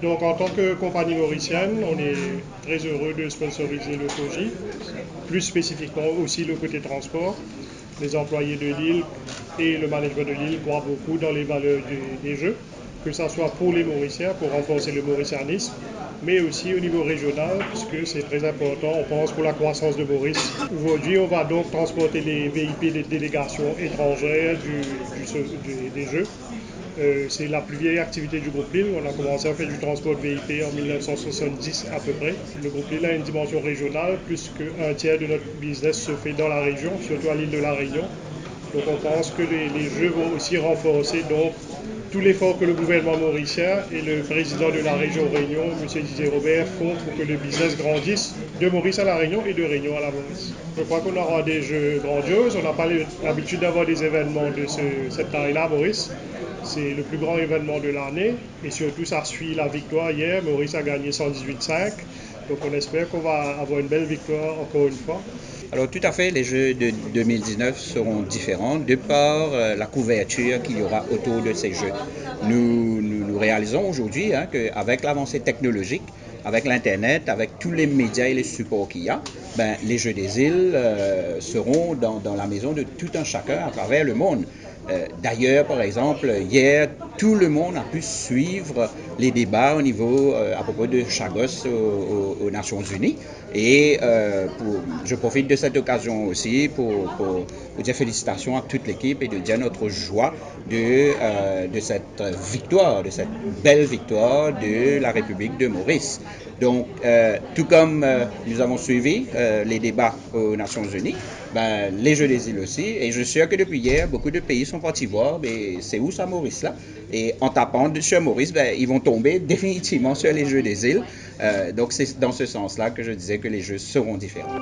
Donc en tant que compagnie mauricienne, on est très heureux de sponsoriser le FOJ, plus spécifiquement aussi le côté transport. Les employés de l'île et le management de l'île croient beaucoup dans les valeurs des Jeux, que ce soit pour les Mauriciens, pour renforcer le mauricianisme, mais aussi au niveau régional, puisque c'est très important, on pense, pour la croissance de Maurice. Aujourd'hui, on va donc transporter les VIP des délégations étrangères des Jeux. C'est la plus vieille activité du groupe Lille. On a commencé à faire du transport de VIP en 1970 à peu près. Le groupe Lille a une dimension régionale, plus qu'un tiers de notre business se fait dans la région, surtout à l'île de la Réunion. Donc on pense que les Jeux vont aussi renforcer donc tout l'effort que le gouvernement mauricien et le président de la région Réunion, M. Didier Robert, font pour que le business grandisse de Maurice à la Réunion et de Réunion à la Maurice. Je crois qu'on aura des Jeux grandioses. On n'a pas l'habitude d'avoir des événements de cette taille-là à Maurice. C'est le plus grand événement de l'année et surtout ça suit la victoire hier. Maurice a gagné 118-5. Donc on espère qu'on va avoir une belle victoire encore une fois. Alors tout à fait, les Jeux de 2019 seront différents de par la couverture qu'il y aura autour de ces Jeux. Nous réalisons aujourd'hui qu'avec l'avancée technologique, avec l'Internet, avec tous les médias et les supports qu'il y a, les Jeux des îles seront dans la maison de tout un chacun à travers le monde. D'ailleurs, par exemple, hier, tout le monde a pu suivre les débats au niveau à propos de Chagos aux Nations Unies. Et je profite de cette occasion aussi pour dire félicitations à toute l'équipe et de dire notre joie de cette victoire, de cette belle victoire de la République de Maurice. Donc, tout comme nous avons suivi les débats aux Nations Unies, les Jeux des îles aussi, et je suis sûr que depuis hier, beaucoup de pays sont partis voir, c'est où ça Maurice là? Et en tapant sur Maurice, ils vont tomber définitivement sur les Jeux des îles. Donc c'est dans ce sens-là que je disais que les Jeux seront différents.